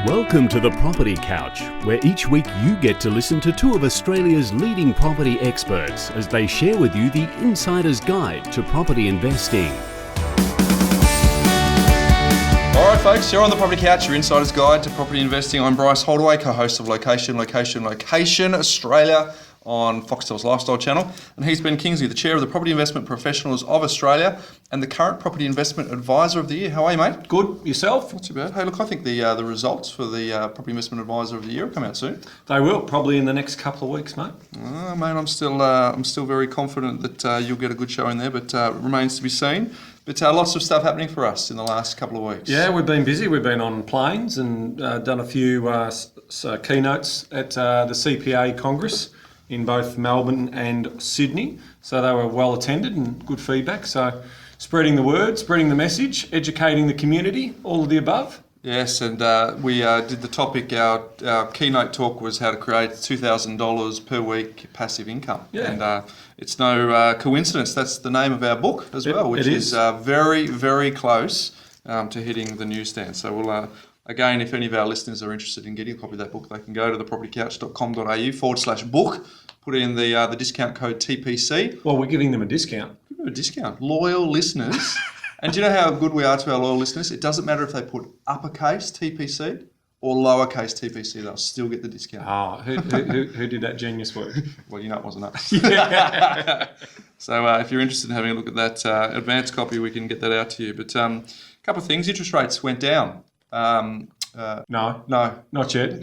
Welcome to the Property Couch, where each week you get to listen to two of Australia's leading property experts as they share with you the insider's guide to property investing. All right, folks, you're on the Property Couch, your insider's guide to property investing. I'm Bryce Holdaway, co-host of Location Australia on Foxtel's Lifestyle Channel, and he's Ben Kingsley, the chair of the Property Investment Professionals of Australia and the current Property Investment Advisor of the Year. How are you, mate? Good. Yourself? Not too bad. Hey, look, I think the results for the Property Investment Advisor of the Year will come out soon. They will, probably in the next couple of weeks, mate. Mate, I'm still very confident that you'll get a good show in there, but it remains to be seen. But lots of stuff happening for us in the last couple of weeks. Yeah, we've been busy. We've been on planes and done a few keynotes at the CPA Congress in both Melbourne and Sydney. So they were well attended and good feedback. So spreading the word, spreading the message, educating the community, all of the above. Yes, and we did the topic, our keynote talk was how to create $2,000 per week passive income. Yeah. And it's no coincidence, that's the name of our book as well, which is very, very close to hitting the newsstand. So we'll, again, if any of our listeners are interested in getting a copy of that book, they can go to thepropertycouch.com.au/book, put in the discount code TPC. Well, we're giving them a discount. Give them a discount. Loyal listeners. And do you know how good we are to our loyal listeners? It doesn't matter if they put uppercase TPC or lowercase TPC, they'll still get the discount. Ah, who did that genius work? Well, you know it wasn't us. So if you're interested in having a look at that advanced copy, we can get that out to you. But a couple of things. Interest rates went down. No, not yet.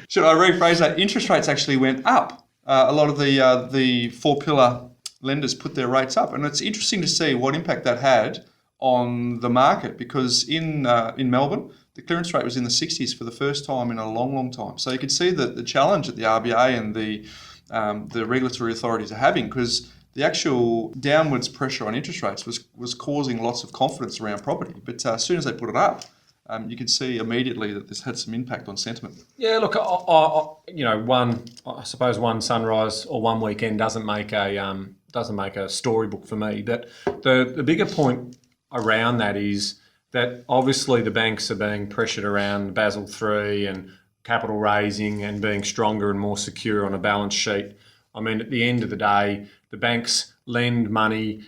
Should I rephrase that? Interest rates actually went up. A lot of the four-pillar lenders put their rates up, and it's interesting to see what impact that had on the market, because in Melbourne, the clearance rate was in the 60s for the first time in a long, long time. So you can see that the challenge that the RBA and the regulatory authorities are having, because the actual downwards pressure on interest rates was causing lots of confidence around property. But as soon as they put it up, you can see immediately that this had some impact on sentiment. Yeah, look, I suppose one sunrise or one weekend doesn't make a storybook for me. That the bigger point around that is that obviously the banks are being pressured around Basel III and capital raising and being stronger and more secure on a balance sheet. I mean, at the end of the day, the banks lend money,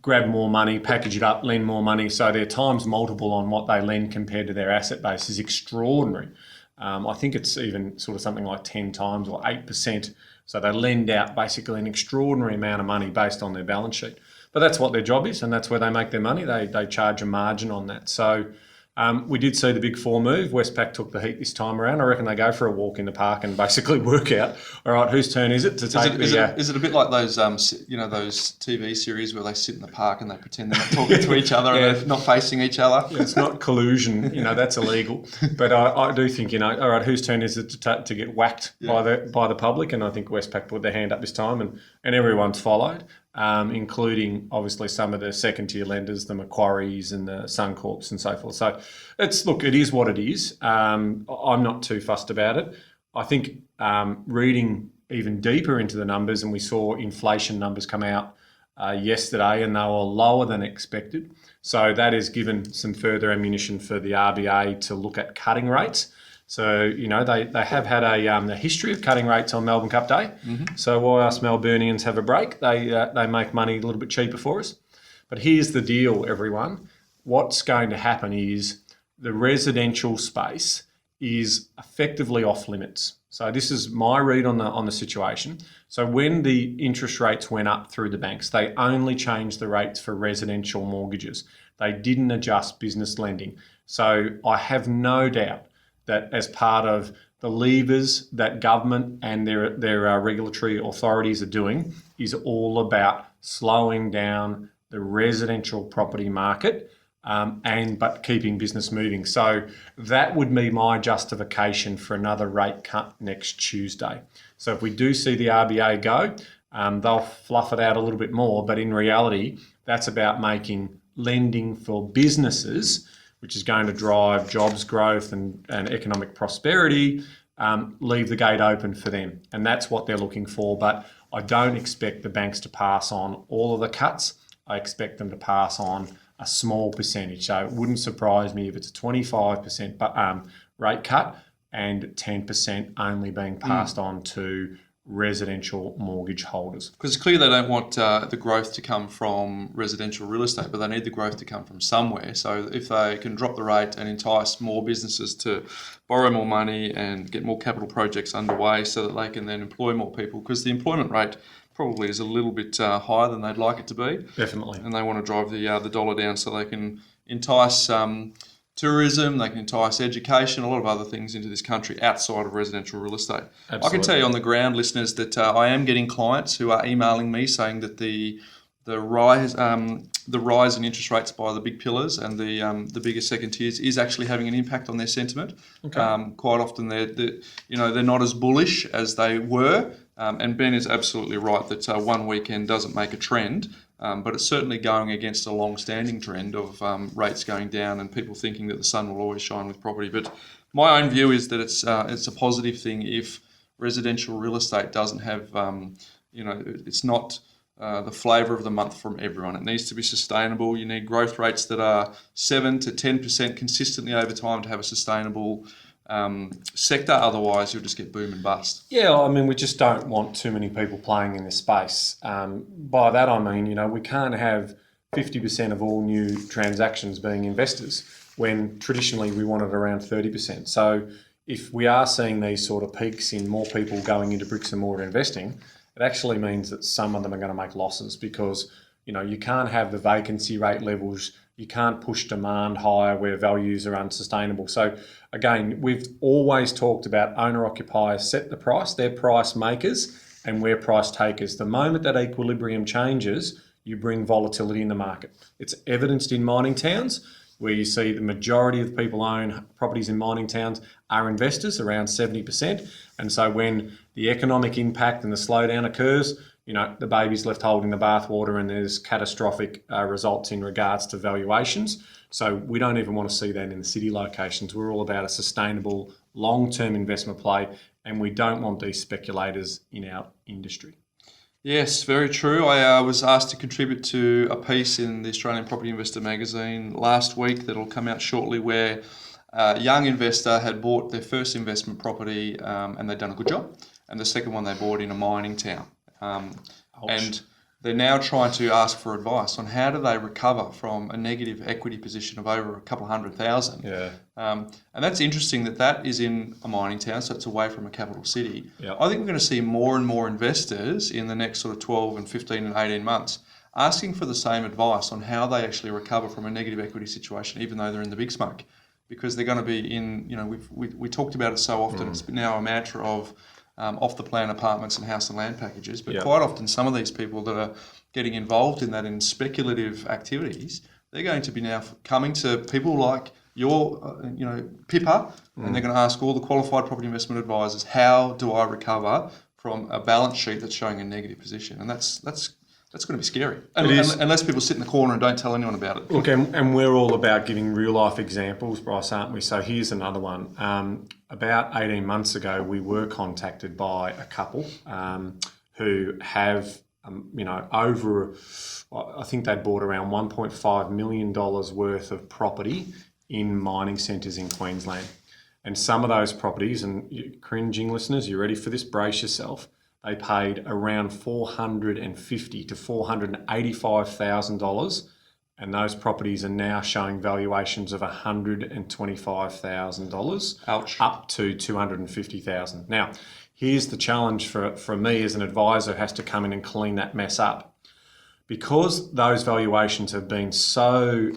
grab more money, package it up, lend more money. So their times multiple on what they lend compared to their asset base is extraordinary. I think it's even sort of something like 10 times or 8%. So they lend out basically an extraordinary amount of money based on their balance sheet. But that's what their job is, and that's where they make their money. They charge a margin on that. So we did see the Big Four move. Westpac took the heat this time around. I reckon they go for a walk in the park and basically work out, all right, whose turn is it to take Is it a bit like those, those TV series where they sit in the park and they pretend they're not talking to each other and they're not facing each other? Yeah, it's not collusion, that's illegal. But I do think, all right, whose turn is it to get whacked by the public? And I think Westpac put their hand up this time and everyone's followed. Including obviously some of the second-tier lenders, the Macquaries and the Suncorps and so forth. So it is what it is. I'm not too fussed about it. I think reading even deeper into the numbers, and we saw inflation numbers come out yesterday, and they were lower than expected. So that has given some further ammunition for the RBA to look at cutting rates. So, they have had a history of cutting rates on Melbourne Cup Day. Mm-hmm. So while us Melburnians have a break, they make money a little bit cheaper for us. But here's the deal, everyone. What's going to happen is the residential space is effectively off limits. So this is my read on the situation. So when the interest rates went up through the banks, they only changed the rates for residential mortgages. They didn't adjust business lending. So I have no doubt that as part of the levers that government and their regulatory authorities are doing is all about slowing down the residential property market but keeping business moving. So that would be my justification for another rate cut next Tuesday. So if we do see the RBA go, they'll fluff it out a little bit more, but in reality, that's about making lending for businesses, which is going to drive jobs growth and economic prosperity, leave the gate open for them. And that's what they're looking for. But I don't expect the banks to pass on all of the cuts. I expect them to pass on a small percentage. So it wouldn't surprise me if it's a 25% rate cut and 10% only being passed on to residential mortgage holders. Because it's clear they don't want the growth to come from residential real estate, but they need the growth to come from somewhere. So if they can drop the rate and entice more businesses to borrow more money and get more capital projects underway so that they can then employ more people, because the employment rate probably is a little bit higher than they'd like it to be. Definitely. And they want to drive the dollar down so they can entice tourism, they can entice education, a lot of other things into this country outside of residential real estate. Absolutely. I can tell you on the ground, listeners, that I am getting clients who are emailing me saying that the rise in interest rates by the big pillars and the bigger second tiers is actually having an impact on their sentiment. Okay. Quite often they're not as bullish as they were. And Ben is absolutely right that one weekend doesn't make a trend. But it's certainly going against a long-standing trend of rates going down and people thinking that the sun will always shine with property. But my own view is that it's a positive thing if residential real estate doesn't have, it's not the flavour of the month from everyone. It needs to be sustainable. You need growth rates that are 7 to 10% consistently over time to have a sustainable sector. Otherwise, you'll just get boom and bust. Yeah, I mean, we just don't want too many people playing in this space. By that, I mean, we can't have 50% of all new transactions being investors when traditionally we wanted around 30%. So if we are seeing these sort of peaks in more people going into bricks and mortar investing, it actually means that some of them are going to make losses because, you can't have the vacancy rate levels. You can't push demand higher where values are unsustainable. So again, we've always talked about owner-occupiers set the price, they're price makers, and we're price takers. The moment that equilibrium changes, you bring volatility in the market. It's evidenced in mining towns where you see the majority of the people own properties in mining towns are investors, around 70%. And so when the economic impact and the slowdown occurs, the baby's left holding the bathwater and there's catastrophic results in regards to valuations. So we don't even want to see that in the city locations. We're all about a sustainable, long-term investment play, and we don't want these speculators in our industry. Yes, very true. I was asked to contribute to a piece in the Australian Property Investor magazine last week that'll come out shortly where a young investor had bought their first investment property and they'd done a good job. And the second one they bought in a mining town. And they're now trying to ask for advice on how do they recover from a negative equity position of over a couple of $100,000. Yeah. And that's interesting that is in a mining town, so it's away from a capital city. Yep. I think we're going to see more and more investors in the next sort of 12 and 15 and 18 months asking for the same advice on how they actually recover from a negative equity situation, even though they're in the big smoke. Because they're going to be in, we talked about it so often, it's now a mantra of off-the-plan apartments and house and land packages, but quite often some of these people that are getting involved in that in speculative activities, they're going to be now coming to people like your, PIPA, and they're going to ask all the qualified property investment advisors, how do I recover from a balance sheet that's showing a negative position? And that's going to be scary, unless people sit in the corner and don't tell anyone about it. Look, and we're all about giving real-life examples, Bryce, aren't we? So here's another one. About 18 months ago, we were contacted by a couple who have, I think they'd bought around $1.5 million worth of property in mining centres in Queensland. And some of those properties, and cringing listeners, you ready for this? Brace yourself. They paid around $450,000 to $485,000, and those properties are now showing valuations of $125,000, Ouch. up to $250,000. Now, here's the challenge for me as an advisor who has to come in and clean that mess up. Because those valuations have been so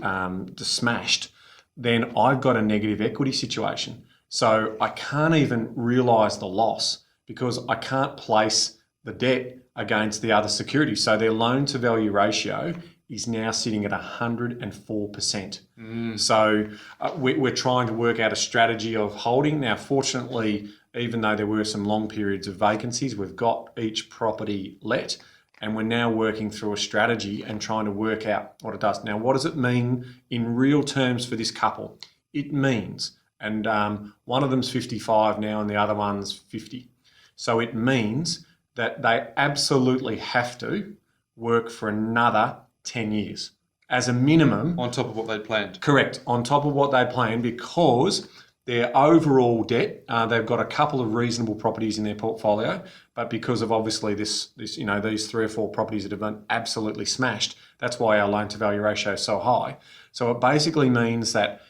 smashed, then I've got a negative equity situation. So I can't even realise the loss, because I can't place the debt against the other securities. So their loan to value ratio is now sitting at 104%. So we're trying to work out a strategy of holding. Now, fortunately, even though there were some long periods of vacancies, we've got each property let, and we're now working through a strategy and trying to work out what it does. Now, what does it mean in real terms for this couple? It means, and one of them's 55 now and the other one's 50. So it means that they absolutely have to work for another 10 years. as a minimum. On top of what they'd planned. Correct, on top of what they planned, because their overall debt, they've got a couple of reasonable properties in their portfolio, but because of obviously this these 3 or 4 properties that have been absolutely smashed, that's why our loan to value ratio is so high. So it basically means that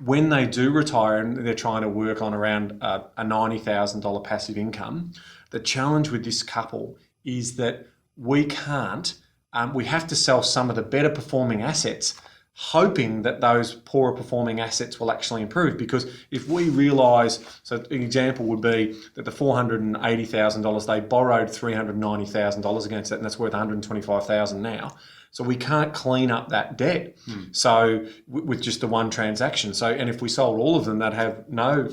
when they do retire and they're trying to work on around a $90,000 passive income, the challenge with this couple is that we can't, we have to sell some of the better performing assets, hoping that those poorer performing assets will actually improve. Because if we realise, so an example would be that the $480,000, they borrowed $390,000 against that, and that's worth $125,000 now. So we can't clean up that debt. So with just the one transaction. So, and if we sold all of them, they'd have no.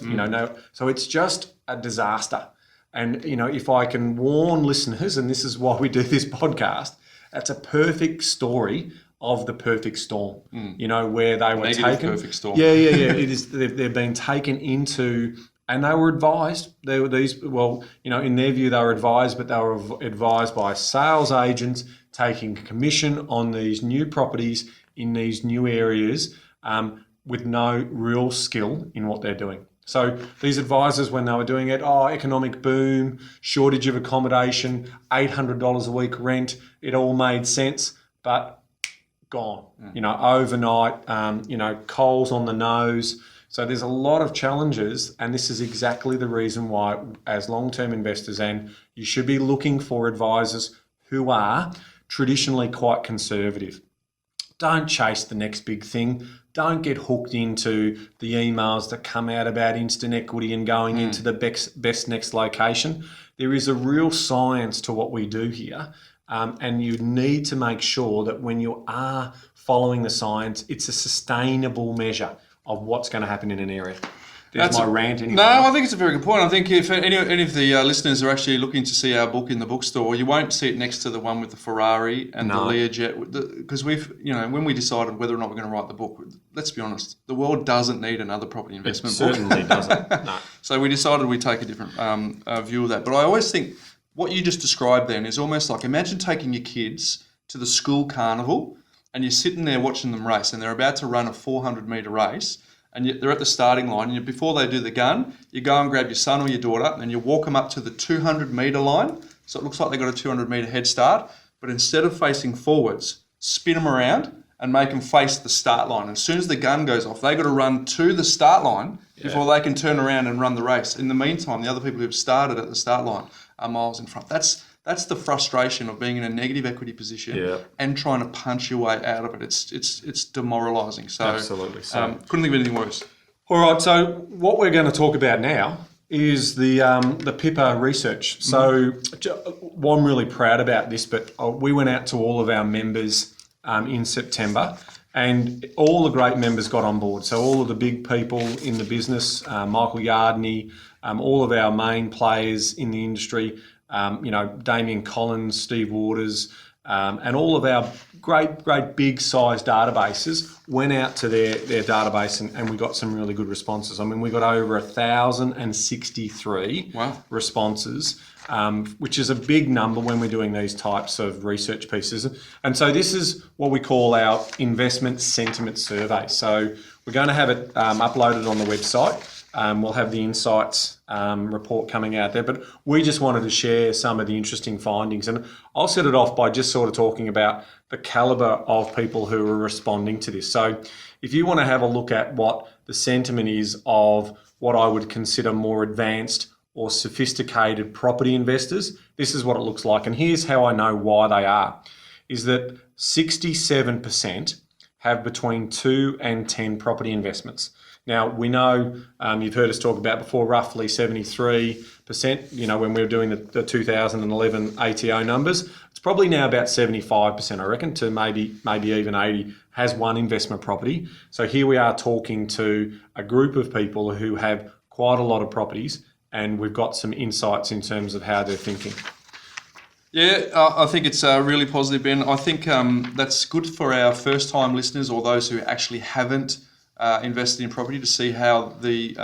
So it's just a disaster. And, if I can warn listeners, and this is why we do this podcast, that's a perfect story of the perfect storm, where they were taken. Perfect storm. Yeah. It is. They've been taken into, and they were advised. They were these. Well, in their view, they were advised, but they were advised by sales agents taking commission on these new properties in these new areas, with no real skill in what they're doing. So these advisors, when they were doing it, economic boom, shortage of accommodation, $800 a week rent, it all made sense, but gone. Overnight, coals on the nose. So there's a lot of challenges, and this is exactly the reason why, as long-term investors, and you should be looking for advisors who are traditionally quite conservative. Don't chase the next big thing. Don't get hooked into the emails that come out about instant equity and going into the best next location. There is a real science to what we do here, and you need to make sure that when you are following the science, it's a sustainable measure of what's going to happen in an area. That's my rant anyway. No, I think it's a very good point. I think if any of the listeners are actually looking to see our book in the bookstore, you won't see it next to the one with the Ferrari and the Learjet, because when we decided whether or not we're going to write the book, let's be honest, the world doesn't need another property investment book. It certainly doesn't. No. So we decided we'd take a different view of that. But I always think what you just described then is almost like, imagine taking your kids to the school carnival and you're sitting there watching them race, and they're about to run a 400-metre race, and they're at the starting line, and before they do the gun, you go and grab your son or your daughter, and you walk them up to the 200-metre line, so it looks like they've got a 200-metre head start, but instead of facing forwards, spin them around and make them face the start line. As soon as the gun goes off, they've got to run to the start line before they can turn around and run the race. In the meantime, the other people who've started at the start line are miles in front. That's the frustration of being in a negative equity position and trying to punch your way out of it. It's demoralising. So absolutely. So couldn't think of anything worse. All right. So what we're going to talk about now is the PIPA research. So what I'm really proud about this, but we went out to all of our members in September, and all the great members got on board. So all of the big people in the business, Michael Yardney, all of our main players in the industry. Damien Collins, Steve Waters, and all of our great big size databases went out to their database and we got some really good responses. I mean, we got over 1,063 responses, which is a big number when we're doing these types of research pieces. And so this is what we call our investment sentiment survey. So we're going to have it uploaded on the website. We'll have the insights report coming out there, but we just wanted to share some of the interesting findings. And I'll set it off by just sort of talking about the caliber of people who are responding to this. So if you want to have a look at what the sentiment is of what I would consider more advanced or sophisticated property investors, this is what it looks like. And here's how I know why they are, is that 67% have between 2 and 10 property investments. Now, we know, you've heard us talk about before, roughly 73%, when we were doing the 2011 ATO numbers. It's probably now about 75%, I reckon, to maybe even 80 has one investment property. So here we are talking to a group of people who have quite a lot of properties, and we've got some insights in terms of how they're thinking. Yeah, I think it's really positive, Ben. I think that's good for our first-time listeners or those who actually haven't invested in property, to see how the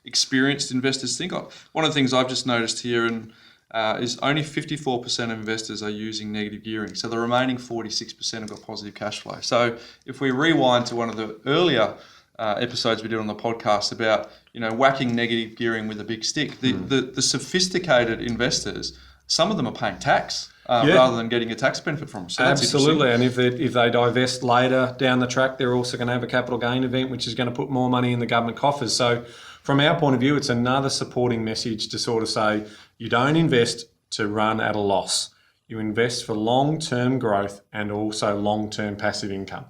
experienced investors think. One of the things I've just noticed here, and is only 54% of investors are using negative gearing. So the remaining 46% have got positive cash flow. So if we rewind to one of the earlier episodes we did on the podcast about whacking negative gearing with a big stick, the sophisticated investors, some of them are paying tax rather than getting a tax benefit from it. So that's absolutely. And if they divest later down the track, they're also going to have a capital gain event, which is going to put more money in the government coffers. So from our point of view, it's another supporting message to sort of say you don't invest to run at a loss. You invest for long-term growth and also long-term passive income.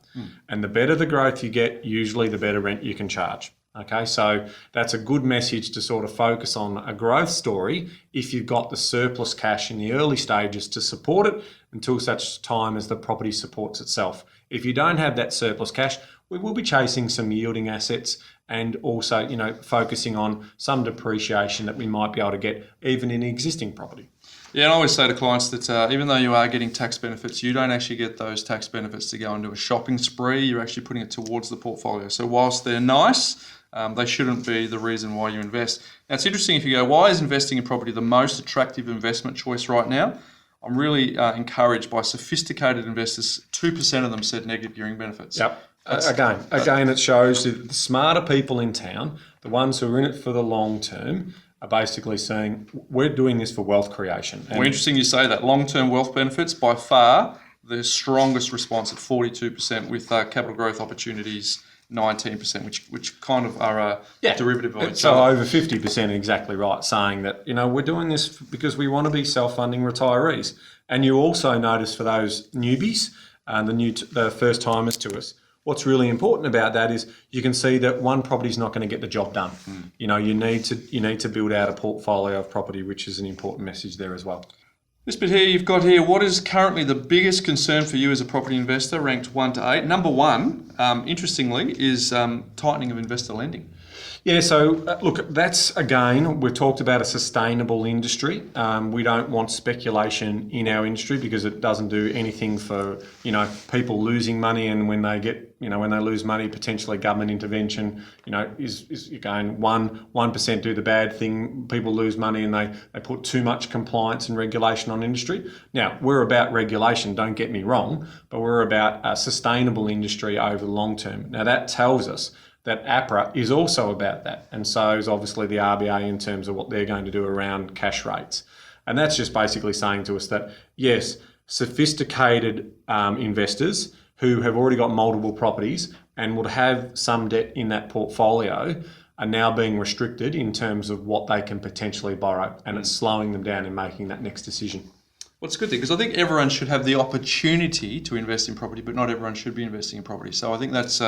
And the better the growth you get, usually the better rent you can charge. Okay, so that's a good message to sort of focus on a growth story if you've got the surplus cash in the early stages to support it until such time as the property supports itself. If you don't have that surplus cash, we will be chasing some yielding assets and also, focusing on some depreciation that we might be able to get even in existing property. Yeah, and I always say to clients that even though you are getting tax benefits, you don't actually get those tax benefits to go into a shopping spree. You're actually putting it towards the portfolio. So whilst they're nice, they shouldn't be the reason why you invest. Now, it's interesting if you go, why is investing in property the most attractive investment choice right now? I'm really encouraged by sophisticated investors. 2% of them said negative gearing benefits. Yep. Again, it shows that the smarter people in town, the ones who are in it for the long term, are basically saying, we're doing this for wealth creation. Well, interesting you say that. Long-term wealth benefits, by far, the strongest response at 42%, with capital growth opportunities 19%, which kind of are a derivative of each so other. Over 50%, exactly right, saying that, we're doing this because we want to be self-funding retirees. And you also notice for those newbies, the first-timers to us, what's really important about that is you can see that one property is not going to get the job done. You need to build out a portfolio of property, which is an important message there as well. This bit here you've got here, what is currently the biggest concern for you as a property investor, ranked 1 to 8? Number 1, interestingly, is tightening of investor lending. Yeah, so look, that's, again, we've talked about a sustainable industry. We don't want speculation in our industry because it doesn't do anything for, people losing money, and when they get, when they lose money, potentially government intervention, is again, 1% do the bad thing, people lose money and they put too much compliance and regulation on industry. Now, we're about regulation, don't get me wrong, but we're about a sustainable industry over the long term. Now, that tells us that APRA is also about that, and so is obviously the RBA in terms of what they're going to do around cash rates. And that's just basically saying to us that, yes, sophisticated investors who have already got multiple properties and would have some debt in that portfolio are now being restricted in terms of what they can potentially borrow, and it's slowing them down in making that next decision. Well, it's a good thing, because I think everyone should have the opportunity to invest in property, but not everyone should be investing in property. So I think that's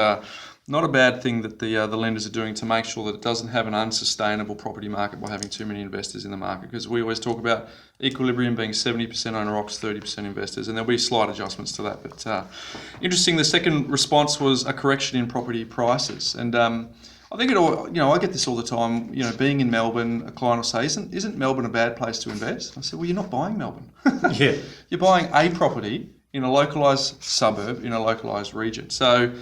not a bad thing that the lenders are doing to make sure that it doesn't have an unsustainable property market by having too many investors in the market, because we always talk about equilibrium being 70% owner-occupiers, 30% investors, and there'll be slight adjustments to that. But interesting, the second response was a correction in property prices. And I think it all, I get this all the time, being in Melbourne, a client will say, isn't Melbourne a bad place to invest? I said, well, you're not buying Melbourne. Yeah. You're buying a property in a localised suburb, in a localised region. So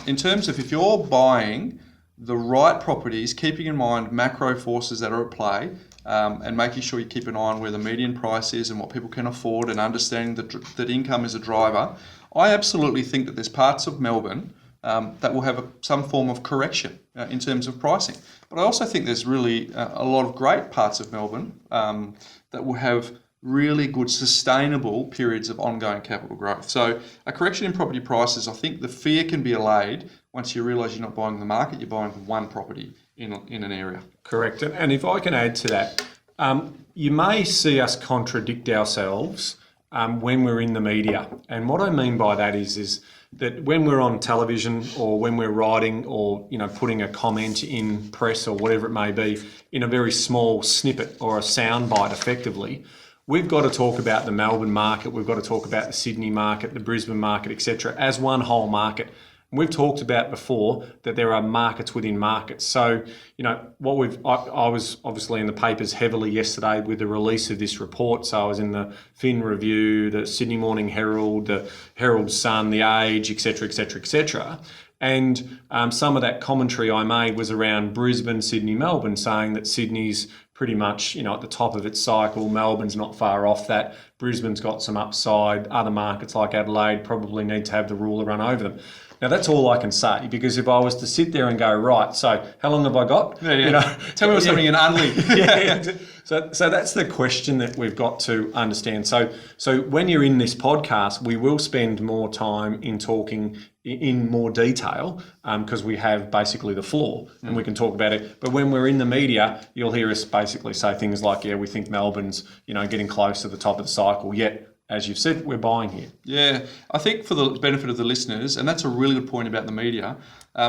in terms of if you're buying the right properties, keeping in mind macro forces that are at play, and making sure you keep an eye on where the median price is and what people can afford, and understanding that income is a driver, I absolutely think that there's parts of Melbourne that will have some form of correction in terms of pricing. But I also think there's really a lot of great parts of Melbourne that will have really good sustainable periods of ongoing capital growth. So a correction in property prices, I think the fear can be allayed once you realise you're not buying the market, you're buying one property in an area. Correct. And if I can add to that, you may see us contradict ourselves when we're in the media. And what I mean by that is that when we're on television, or when we're writing, or putting a comment in press or whatever it may be, in a very small snippet or a soundbite effectively, we've got to talk about the Melbourne market, we've got to talk about the Sydney market, the Brisbane market, etc., as one whole market. We've talked about before that there are markets within markets. So, I was obviously in the papers heavily yesterday with the release of this report. So I was in the Fin Review, the Sydney Morning Herald, the Herald Sun, the Age, etc., etc., etc. And some of that commentary I made was around Brisbane, Sydney, Melbourne, saying that Sydney's pretty much, at the top of its cycle. Melbourne's not far off that. Brisbane's got some upside. Other markets like Adelaide probably need to have the ruler run over them. Now, that's all I can say, because if I was to sit there and go, right, so how long have I got? Yeah. Tell me what's happening in Unley. Yeah. So that's the question that we've got to understand. So when you're in this podcast, we will spend more time in talking in more detail because we have basically the floor and we can talk about it. But when we're in the media, you'll hear us basically say things like, we think Melbourne's, getting close to the top of the cycle, yet as you've said, we're buying here. Yeah, I think for the benefit of the listeners, and that's a really good point about the media,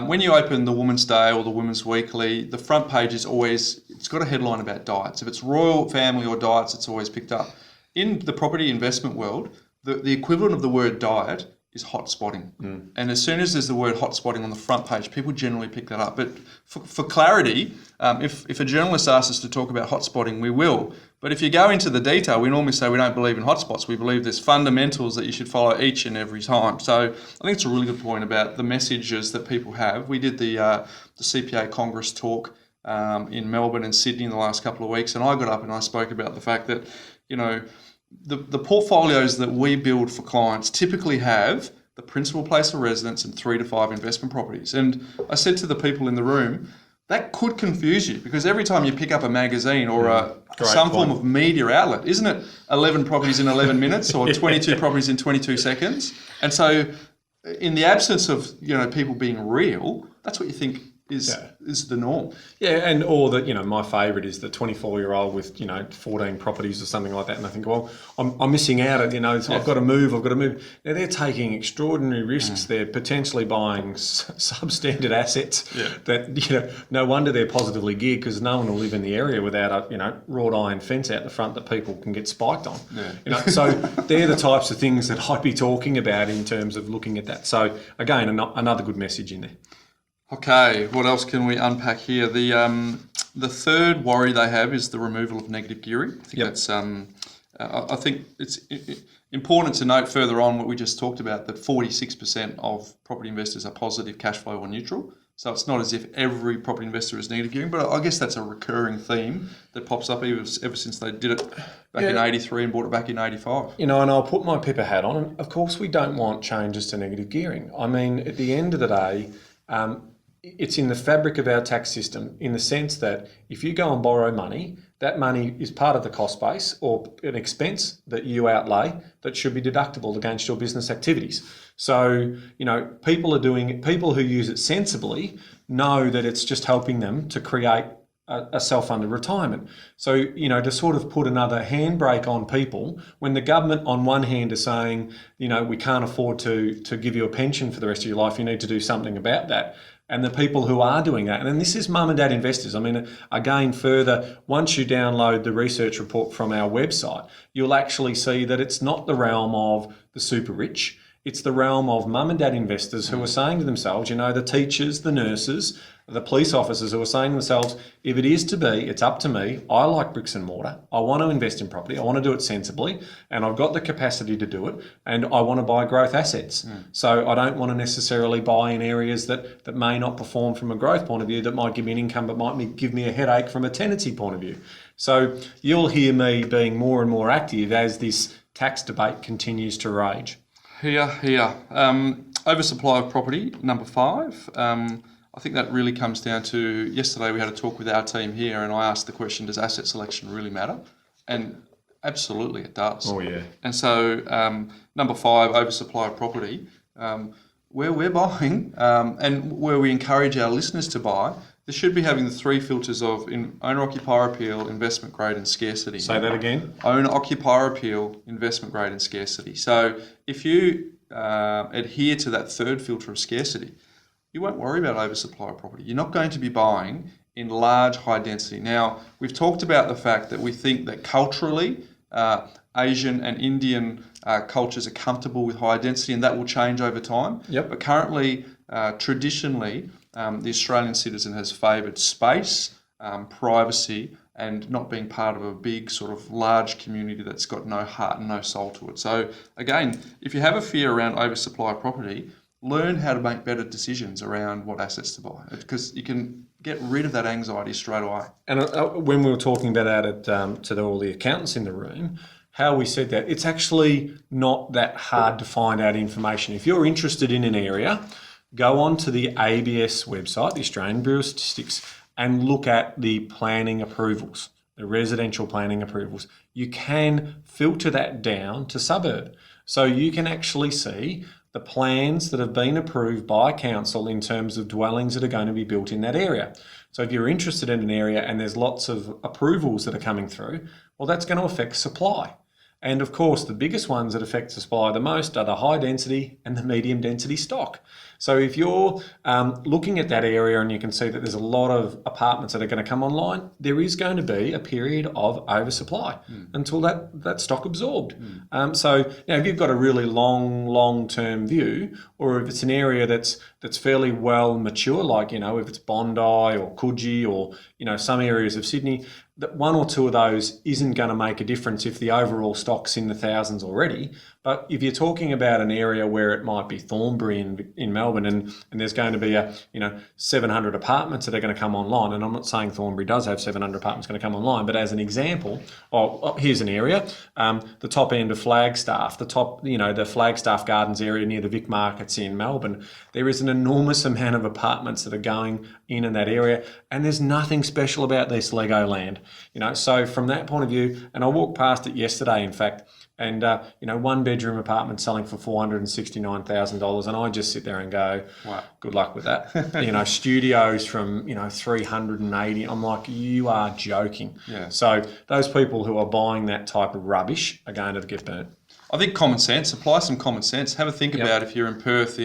when you open the Woman's Day or the Women's Weekly, the front page is always, it's got a headline about diets. If it's royal family or diets, it's always picked up. In the property investment world, the equivalent of the word diet is hot spotting. And as soon as there's the word hot spotting on the front page, people generally pick that up. But for clarity, if a journalist asks us to talk about hot spotting, we will. But if you go into the detail, we normally say we don't believe in hotspots. We believe there's fundamentals that you should follow each and every time. So I think it's a really good point about the messages that people have. We did the CPA Congress talk in Melbourne and Sydney in the last couple of weeks, and I got up and I spoke about the fact that, the portfolios that we build for clients typically have the principal place of residence and 3 to 5 investment properties. And I said to the people in the room, that could confuse you, because every time you pick up a magazine or some form of media outlet, isn't it 11 properties in 11 minutes or 22 properties in 22 seconds? And so in the absence of, people being real, that's what you think is the norm. Yeah, and or my favourite is the 24-year-old with 14 properties or something like that, and I think, well, I'm missing out. So I've got to move. Now they're taking extraordinary risks. They're potentially buying substandard assets that no wonder they're positively geared, because no one will live in the area without a wrought iron fence out the front that people can get spiked on. Yeah. So they're the types of things that I'd be talking about in terms of looking at that. So again, another good message in there. Okay, what else can we unpack here? The third worry they have is the removal of negative gearing. I think that's I think it's important to note further on what we just talked about, that 46% of property investors are positive cash flow or neutral. So it's not as if every property investor is negative gearing, but I guess that's a recurring theme that pops up ever since they did it back in 83 and bought it back in 85. And I'll put my PIPA hat on. And of course, we don't want changes to negative gearing. I mean, at the end of the day, it's in the fabric of our tax system, in the sense that if you go and borrow money, that money is part of the cost base or an expense that you outlay that should be deductible against your business activities. So, people who use it sensibly know that it's just helping them to create a self-funded retirement. So, to sort of put another handbrake on people, when the government on one hand is saying, we can't afford to give you a pension for the rest of your life, you need to do something about that. And the people who are doing that, and then this is mum and dad investors. I mean, again, further, once you download the research report from our website, you'll actually see that it's not the realm of the super rich. It's the realm of mum and dad investors who are saying to themselves, the teachers, the nurses, the police officers who are saying to themselves, if it is to be, it's up to me. I like bricks and mortar. I want to invest in property. I want to do it sensibly, and I've got the capacity to do it, and I want to buy growth assets. So I don't want to necessarily buy in areas that may not perform from a growth point of view, that might give me an income, but might give me a headache from a tenancy point of view. So you'll hear me being more and more active as this tax debate continues to rage. Here. Oversupply of property, number 5. I think that really comes down to, yesterday we had a talk with our team here, and I asked the question, does asset selection really matter? And absolutely it does. Oh, yeah. And so number 5, oversupply of property, where we're buying and where we encourage our listeners to buy, they should be having the 3 filters of owner-occupier appeal, investment grade and scarcity. Say that again. Owner-occupier appeal, investment grade and scarcity. So if you adhere to that third filter of scarcity, you won't worry about oversupply of property. You're not going to be buying in large, high density. Now, we've talked about the fact that we think that culturally, Asian and Indian cultures are comfortable with high density, and that will change over time. Yep. But currently, traditionally, the Australian citizen has favoured space, privacy, and not being part of a big sort of large community that's got no heart and no soul to it. So again, if you have a fear around oversupply of property, learn how to make better decisions around what assets to buy, because you can get rid of that anxiety straight away. And when we were talking about that to all the accountants in the room, how we said that, it's actually not that hard to find out information. If you're interested in an area, go on to the ABS website, the Australian Bureau of Statistics, and look at the planning approvals, the residential planning approvals. You can filter that down to suburb. So you can actually see the plans that have been approved by council in terms of dwellings that are going to be built in that area. So if you're interested in an area and there's lots of approvals that are coming through, well, that's going to affect supply. And of course, the biggest ones that affect supply the most are the high density and the medium density stock. So if you're looking at that area and you can see that there's a lot of apartments that are going to come online, there is going to be a period of oversupply until that stock absorbed. So if you've got a really long-term view, or if it's an area that's fairly well mature, like, if it's Bondi or Coogee or, some areas of Sydney, that one or two of those isn't going to make a difference if the overall stock's in the thousands already. But if you're talking about an area where it might be Thornbury in Melbourne and there's going to be 700 apartments that are going to come online, and I'm not saying Thornbury does have 700 apartments going to come online, but as an example, here's an area, the top end of Flagstaff, the Flagstaff Gardens area near the Vic Markets in Melbourne, there is an enormous amount of apartments that are going in that area, and there's nothing special about this Lego land. So from that point of view, and I walked past it yesterday, in fact, and one bedroom apartment selling for $469,000, and I just sit there and go, wow, good luck with that. Studios from 380. I'm like, you are joking. Yeah. So those people who are buying that type of rubbish are going to get burnt. I think common sense. Apply some common sense. Have a think about if you're in Perth,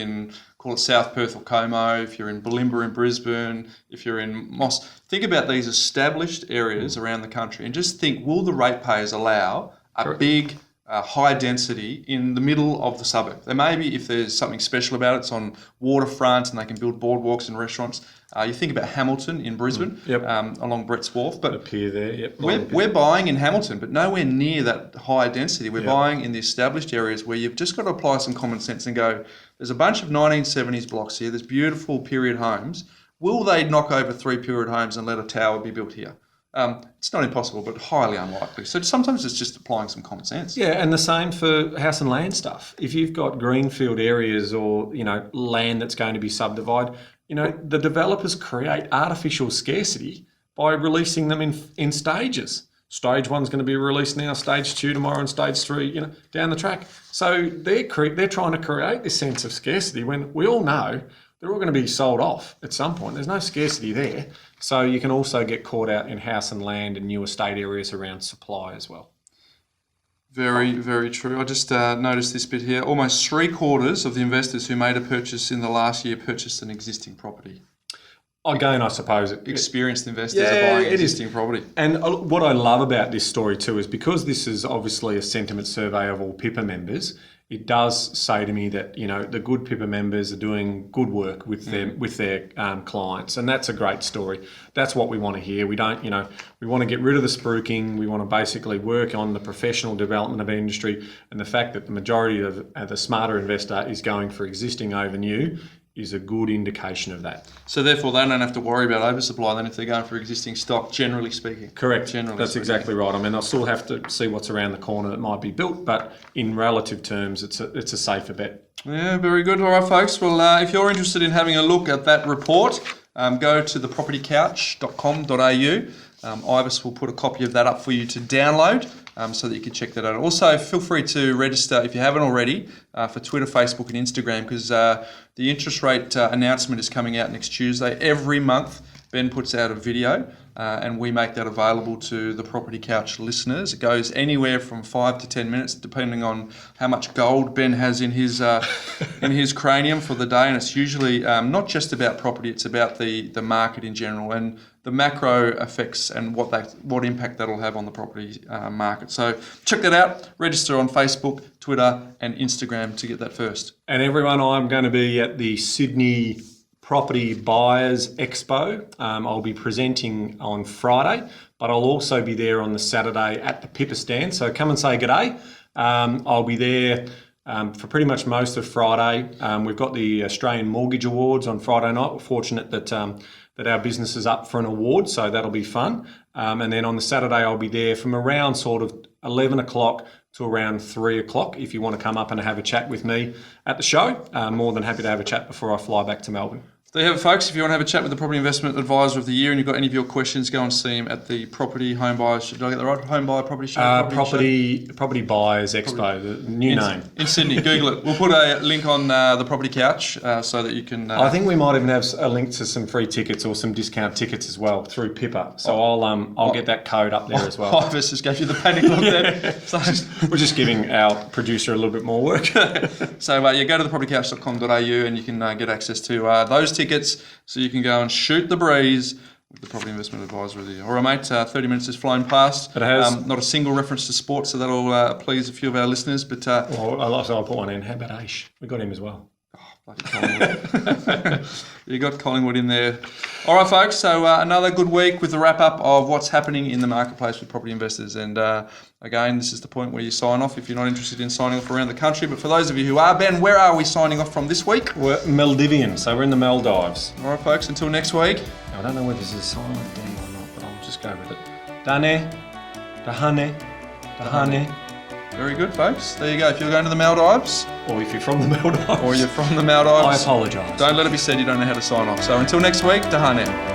call it South Perth or Como, if you're in Bulimba in Brisbane, if you're in Moss. Think about these established areas around the country and just think, will the ratepayers allow a big high density in the middle of the suburb? There may be, if there's something special about it, it's on waterfront and they can build boardwalks and restaurants. You think about Hamilton in Brisbane, along Brett's Wharf. But a pier there, we're buying in Hamilton, but nowhere near that high density. We're buying in the established areas where you've just got to apply some common sense and go, there's a bunch of 1970s blocks here, there's beautiful period homes. Will they knock over 3 period homes and let a tower be built here? It's not impossible, but highly unlikely. So sometimes it's just applying some common sense. Yeah, and the same for house and land stuff. If you've got greenfield areas or, land that's going to be subdivided, the developers create artificial scarcity by releasing them in stages. Stage 1's going to be released now, stage 2 tomorrow, and stage 3, down the track. So they're trying to create this sense of scarcity when we all know they're all going to be sold off at some point. There's no scarcity there. So you can also get caught out in house and land and new estate areas around supply as well. Very, very true. I just noticed this bit here. Almost 3/4 of the investors who made a purchase in the last year purchased an existing property. Again, I suppose experienced investors are buying existing property. And what I love about this story too is because this is obviously a sentiment survey of all PIPA members, it does say to me that the good PIPA members are doing good work with their clients, and that's a great story. That's what we want to hear. We don't, we want to get rid of the spruiking. We want to basically work on the professional development of the industry, and the fact that the majority of the smarter investor is going for existing over new is a good indication of that. So therefore, they don't have to worry about oversupply then if they're going for existing stock, generally speaking. Correct. That's exactly right. I mean, they'll still have to see what's around the corner that might be built, but in relative terms, it's a safer bet. Yeah, very good. All right, folks. Well, if you're interested in having a look at that report, go to thepropertycouch.com.au. Ibis will put a copy of that up for you to download. So that you can check that out. Also, feel free to register, if you haven't already, for Twitter, Facebook and Instagram, because the interest rate announcement is coming out next Tuesday. Every month, Ben puts out a video and we make that available to the Property Couch listeners. It goes anywhere from 5 to 10 minutes, depending on how much gold Ben has in his cranium for the day. And it's usually not just about property, it's about the market in general and the macro effects and what impact that'll have on the property market. So check that out. Register on Facebook, Twitter and Instagram to get that first. And everyone, I'm going to be at the Sydney Property Buyers Expo. I'll be presenting on Friday, but I'll also be there on the Saturday at the PIPA stand. So come and say g'day. I'll be there for pretty much most of Friday. We've got the Australian Mortgage Awards on Friday night. We're fortunate that that our business is up for an award, so that'll be fun. And then on the Saturday, I'll be there from around sort of 11 o'clock to around 3 o'clock. If you want to come up and have a chat with me at the show, more than happy to have a chat before I fly back to Melbourne. There you have it, folks. If you want to have a chat with the Property Investment Advisor of the Year and you've got any of your questions, go and see him at the Property Home Buyers. Did I get that right? Home Buyer Property Show? Property Buyers Expo, the new name. In Sydney. Google it. We'll put a link on the Property Couch so that you can... I think we might even have a link to some free tickets or some discount tickets as well through PIPA. So I'll get that code up there as well. Ivis just gave you the panic look there. So, we're just giving our producer a little bit more work. So go to thepropertycouch.com.au and you can get access to those tickets so you can go and shoot the breeze with the Property Investment Advisor of the Year. All right, mate, 30 minutes has flown past. It has. Not a single reference to sport, so that'll please a few of our listeners. But I'll put one in. How about Aish? We got him as well. Bloody Collingwood. You got Collingwood in there. All right, folks, so another good week with the wrap-up of what's happening in the marketplace with property investors. And again, this is the point where you sign off if you're not interested in signing off around the country. But for those of you who are, Ben, where are we signing off from this week? We're Maldivian, so we're in the Maldives. All right, folks, until next week. I don't know whether this is a silent D or not, but I'll just go with it. Dane, Dahane, Dahane. Very good, folks. There you go. If you're going to the Maldives, or if you're from the Maldives, I apologise. Don't Don't let it be said you don't know how to sign off. So until next week, Tahane.